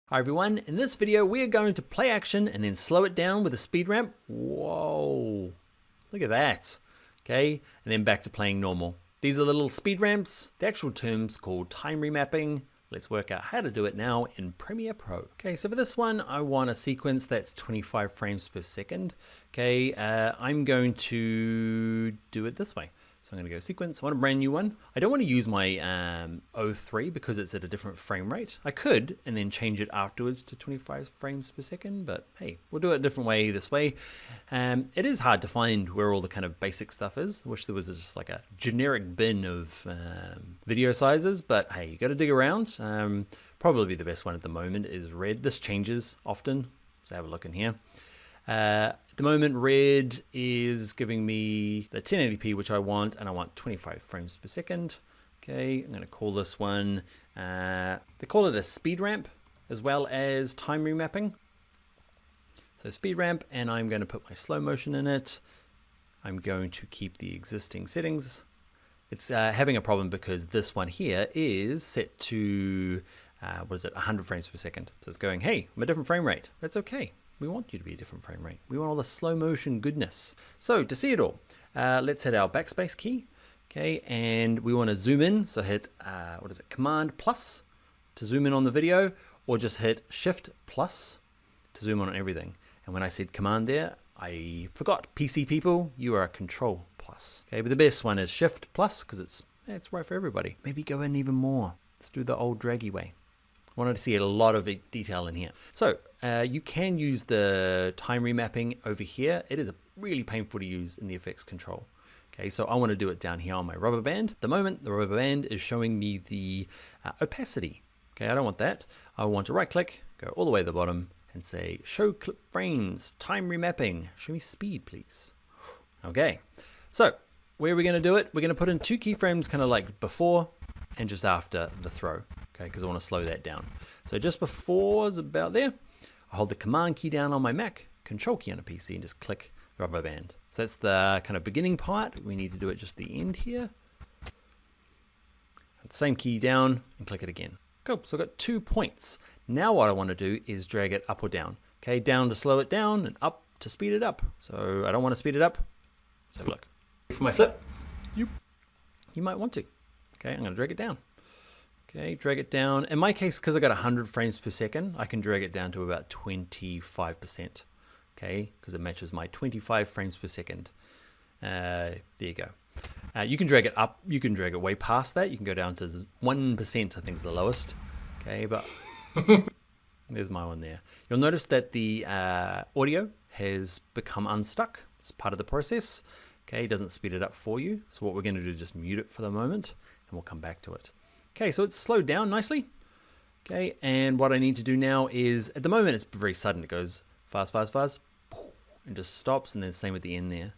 Hi everyone, in this video we are going to play action and then slow it down with a speed ramp. Whoa, look at that. Okay, and then back to playing normal. These are the little speed ramps. The actual term's called time remapping. Let's work out how to do it now in Premiere Pro. Okay, so for this one, I want a sequence that's 25 frames per second. Okay, I'm going to do it this way. So I'm going to go sequence. I want a brand new one. I don't want to use my 03 because it's at a different frame rate. I could and then change it afterwards to 25 frames per second, but hey, we'll do it a different way this way. It is hard to find where all the kind of basic stuff is. I wish there was just like a generic bin of video sizes, but hey, you got to dig around. Probably the best one at the moment is red. This changes often. Let's have a look in here. At the moment, red is giving me the 1080p, which I want, and I want 25 frames per second. Okay, I'm going to call this one, they call it a speed ramp as well as time remapping. So speed ramp, and I'm going to put my slow motion in it. I'm going to keep the existing settings. It's having a problem because this one here is set to, 100 frames per second. So it's going, hey, I'm a different frame rate. That's okay. We want you to be a different frame rate. We want all the slow motion goodness. So to see it all, let's hit our backspace key. Okay, and we want to zoom in. So hit, Command plus to zoom in on the video, or just hit Shift plus to zoom on everything. And when I said Command there, I forgot. PC people, you are Control plus. Okay, but the best one is Shift plus because it's right for everybody. Maybe go in even more. Let's do the old draggy way. I wanted to see a lot of detail in here. So you can use the time remapping over here. It is really painful to use in the effects control. Okay, so I want to do it down here on my rubber band. At the moment, the rubber band is showing me the opacity. Okay, I don't want that. I want to right click, go all the way to the bottom and say show clip frames, time remapping. Show me speed, please. Okay, so where are we going to do it? We're going to put in 2 keyframes kind of like before and just after the throw. Okay, because I want to slow that down. So just before is about there. I hold the Command key down on my Mac, Control key on a PC, and just click rubber band. So that's the kind of beginning part. We need to do it just the end here. Same key down and click it again. Cool, so I've got 2 points. Now what I want to do is drag it up or down. Okay, down to slow it down and up to speed it up. So I don't want to speed it up. Let's have a look. For my flip, you might want to. Okay, I'm going to drag it down. Okay, drag it down. In my case, because I got 100 frames per second, I can drag it down to about 25%. Okay, because it matches my 25 frames per second. There you go. You can drag it up. You can drag it way past that. You can go down to 1%, I think is the lowest. Okay, but there's my one there. You'll notice that the audio has become unstuck. It's part of the process. Okay, it doesn't speed it up for you. So what we're going to do is just mute it for the moment, and we'll come back to it. Okay, so it's slowed down nicely. Okay, and what I need to do now is, at the moment it's very sudden. It goes fast, fast, fast, and just stops, and then same at the end there.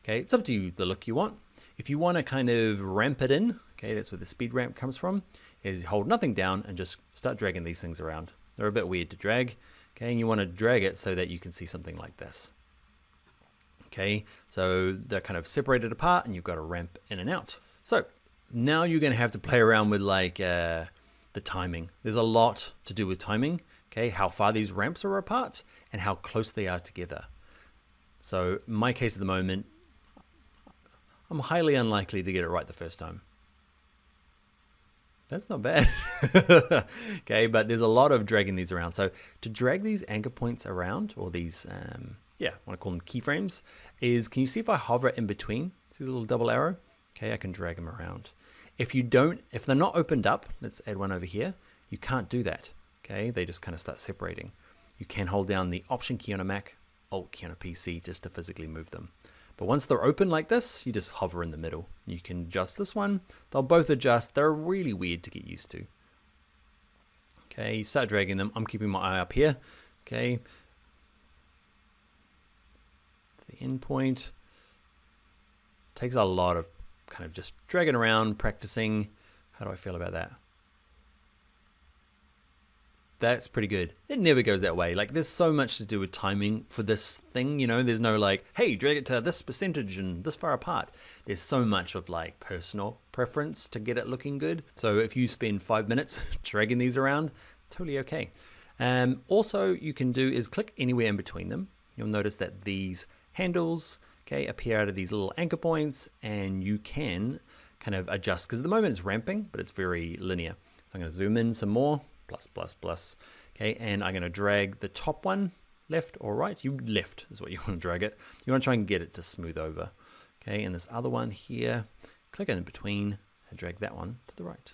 Okay, it's up to you, the look you want. If you want to kind of ramp it in, okay, that's where the speed ramp comes from, is hold nothing down and just start dragging these things around. They're a bit weird to drag, okay, and you want to drag it so that you can see something like this. Okay, so they're kind of separated apart, and you've got to ramp in and out. So now you're going to have to play around with like the timing. There's a lot to do with timing, okay? How far these ramps are apart and how close they are together. So in my case at the moment, I'm highly unlikely to get it right the first time. That's not bad. Okay, but there's a lot of dragging these around. So to drag these anchor points around, or these, I want to call them keyframes, is, can you see if I hover in between? See the little double arrow? Okay, I can drag them around. If they're not opened up, let's add one over here, you can't do that. Okay, they just kind of start separating. You can hold down the Option key on a Mac, Alt key on a PC just to physically move them. But once they're open like this, you just hover in the middle. You can adjust this one. They'll both adjust. They're really weird to get used to. Okay, you start dragging them. I'm keeping my eye up here. Okay. The end point. Takes a lot of kind of just dragging around, practicing. How do I feel about that? That's pretty good. It never goes that way. Like, there's so much to do with timing for this thing, you know, there's no like, hey, drag it to this percentage and this far apart. There's so much of like personal preference to get it looking good. So if you spend 5 minutes dragging these around, it's totally okay. Also, you can do is click anywhere in between them. You'll notice that these handles, okay, appear out of these little anchor points, and you can kind of adjust, because at the moment it's ramping, but it's very linear. So I'm going to zoom in some more, plus, plus, plus, okay, and I'm going to drag the top one left or right. You left is what you want to drag it. You want to try and get it to smooth over, okay, and this other one here, click in between and drag that one to the right.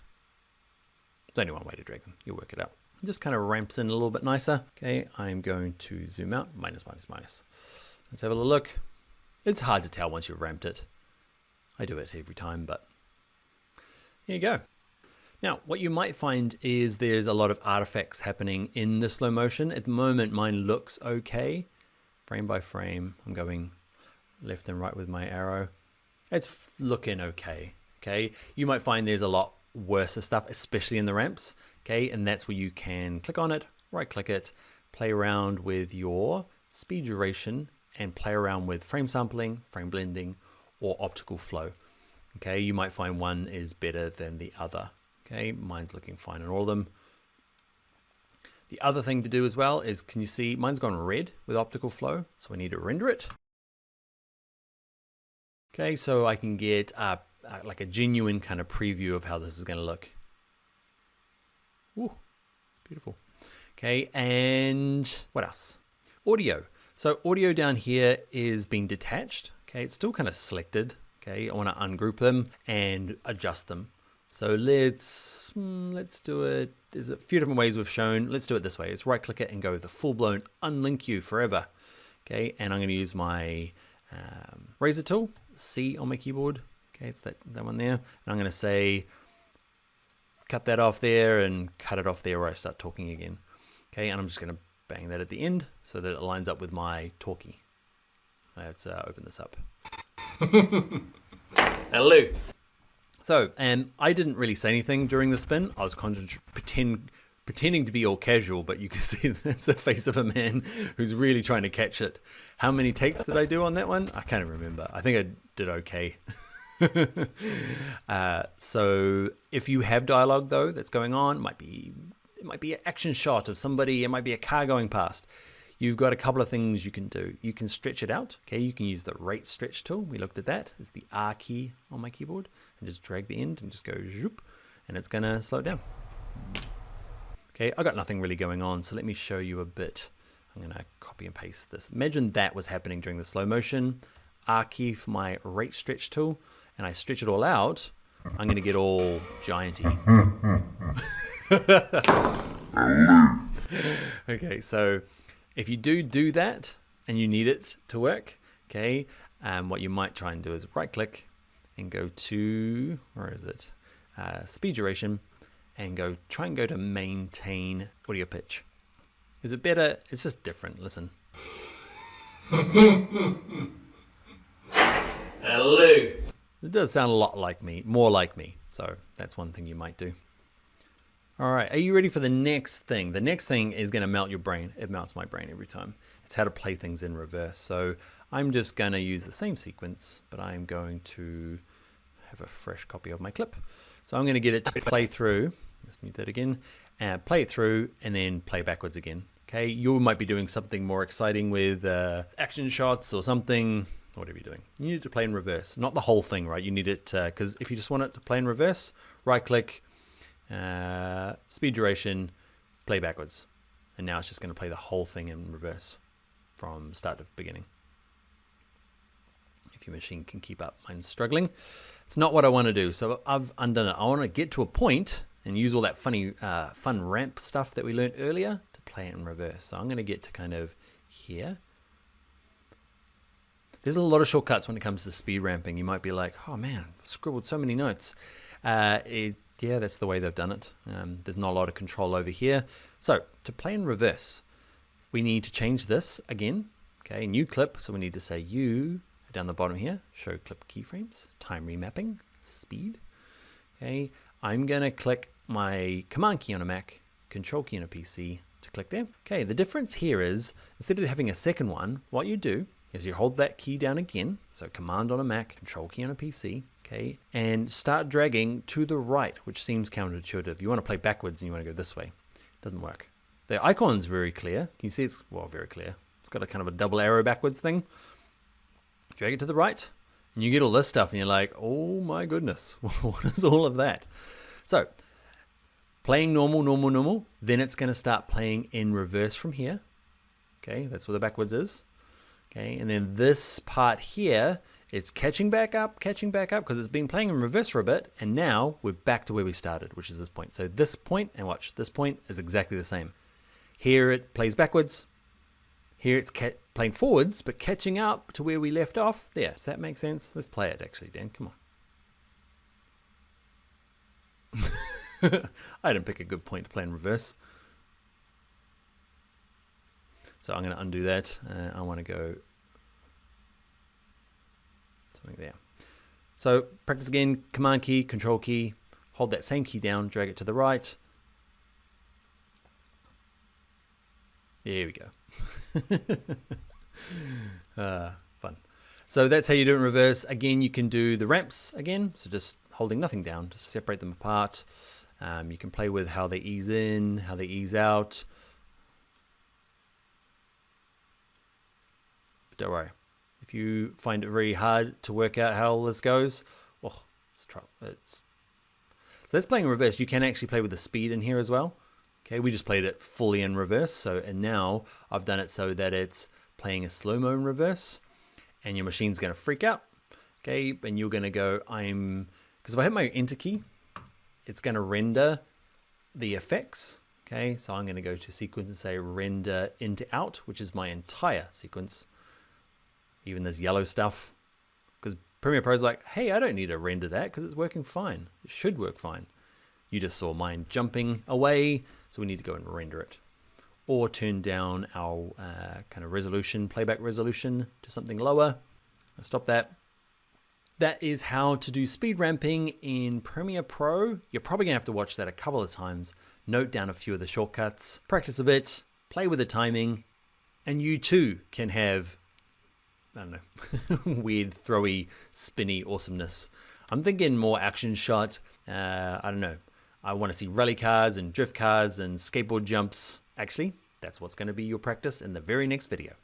There's only one way to drag them. You'll work it out. It just kind of ramps in a little bit nicer. Okay, I'm going to zoom out, minus, minus, minus. Let's have a little look. It's hard to tell once you've ramped it. I do it every time, but there you go. Now, what you might find is there's a lot of artifacts happening in the slow motion. At the moment, mine looks okay. Frame by frame, I'm going left and right with my arrow. It's looking okay, okay? You might find there's a lot worse stuff, especially in the ramps, okay? And that's where you can click on it, right click it, play around with your speed duration, and play around with frame sampling, frame blending, or optical flow. Okay, you might find one is better than the other. Okay, mine's looking fine on all of them. The other thing to do as well is, can you see mine's gone red with optical flow? So I need to render it. Okay, so I can get like a genuine kind of preview of how this is going to look. Ooh, beautiful. Okay, and what else? Audio. So audio down here is being detached. Okay, it's still kind of selected. Okay, I want to ungroup them and adjust them. So let's do it. There's a few different ways we've shown. Let's do it this way. Let's right click it and go the full blown unlink you forever. Okay, and I'm going to use my razor tool, C on my keyboard. Okay, it's that one there. And I'm going to say, cut that off there and cut it off there where I start talking again. Okay, and I'm just going to bang that at the end so that it lines up with my talkie. Let's open this up. Hello. So, and I didn't really say anything during the spin. I was pretending to be all casual, but you can see that's the face of a man who's really trying to catch it. How many takes did I do on that one? I can't remember. I think I did okay. So if you have dialogue though that's going on, it might be an action shot of somebody, it might be a car going past. You've got a couple of things you can do. You can stretch it out. Okay, you can use the rate stretch tool. We looked at that. It's the R key on my keyboard, and just drag the end and just go zoop, and it's gonna slow it down. Okay, I got nothing really going on, so let me show you a bit. I'm gonna copy and paste this. Imagine that was happening during the slow motion. R key for my rate stretch tool, and I stretch it all out. I'm gonna get all gianty. Okay, so if you do that and you need it to work, okay, what you might try and do is right click and go to, where is it? Speed duration, and try and go to maintain audio pitch. Is it better? It's just different, listen. Hello. It does sound a lot like me, more like me. So that's one thing you might do. All right, are you ready for the next thing? The next thing is gonna melt your brain. It melts my brain every time. It's how to play things in reverse. So I'm just gonna use the same sequence, but I'm going to have a fresh copy of my clip. So I'm gonna get it to play through. Let's mute that again. And play it through and then play backwards again. Okay, you might be doing something more exciting with action shots or something, whatever you're doing. You need it to play in reverse, not the whole thing, right? You need it, because if you just want it to play in reverse, right click, speed duration, play backwards. And now it's just gonna play the whole thing in reverse from start to beginning. If your machine can keep up, mine's struggling. It's not what I wanna do, so I've undone it. I wanna get to a point and use all that funny, fun ramp stuff that we learned earlier to play it in reverse. So I'm gonna get to kind of here. There's a lot of shortcuts when it comes to speed ramping. You might be like, oh man, I scribbled so many notes. Yeah, that's the way they've done it. There's not a lot of control over here. So to play in reverse, we need to change this again. Okay, new clip. So we need to say U down the bottom here, show clip keyframes, time remapping, speed. Okay, I'm gonna click my command key on a Mac, control key on a PC to click there. Okay, the difference here is instead of having a second one, what you do is you hold that key down again. So command on a Mac, control key on a PC. Okay, and start dragging to the right, which seems counterintuitive. You want to play backwards and you want to go this way. Doesn't work. The icon's very clear. Can you see it's, well, very clear. It's got a kind of a double arrow backwards thing. Drag it to the right, and you get all this stuff, and you're like, oh my goodness, what is all of that? So, playing normal, normal, normal, then it's going to start playing in reverse from here. Okay, that's where the backwards is. Okay, and then this part here, it's catching back up, because it's been playing in reverse for a bit, and now we're back to where we started, which is this point. So this point, and watch, this point is exactly the same. Here it plays backwards. Here it's playing forwards, but catching up to where we left off. There, does that make sense? Let's play it actually, Dan, come on. I didn't pick a good point to play in reverse. So I'm going to undo that. I want to go something there. So practice again, Command key, Control key, hold that same key down, drag it to the right. There we go. Fun. So that's how you do it in reverse. Again, you can do the ramps again. So just holding nothing down, just separate them apart. You can play with how they ease in, how they ease out. But don't worry. If you find it very hard to work out how all this goes, well, it's trouble. So that's playing in reverse. You can actually play with the speed in here as well. Okay, we just played it fully in reverse. So, and now I've done it so that it's playing a slow-mo in reverse, and your machine's going to freak out. Okay, and you're going to go, because if I hit my enter key, it's going to render the effects. Okay, so I'm going to go to sequence and say render into out, which is my entire sequence. Even this yellow stuff, because Premiere Pro is like, hey, I don't need to render that because it's working fine. It should work fine. You just saw mine jumping away, so we need to go and render it. Or turn down our kind of resolution, playback resolution to something lower. I'll stop that. That is how to do speed ramping in Premiere Pro. You're probably gonna have to watch that a couple of times, note down a few of the shortcuts, practice a bit, play with the timing, and you too can have, I don't know, weird, throwy, spinny awesomeness. I'm thinking more action shot. I don't know. I want to see rally cars and drift cars and skateboard jumps. Actually, that's what's going to be your practice in the very next video.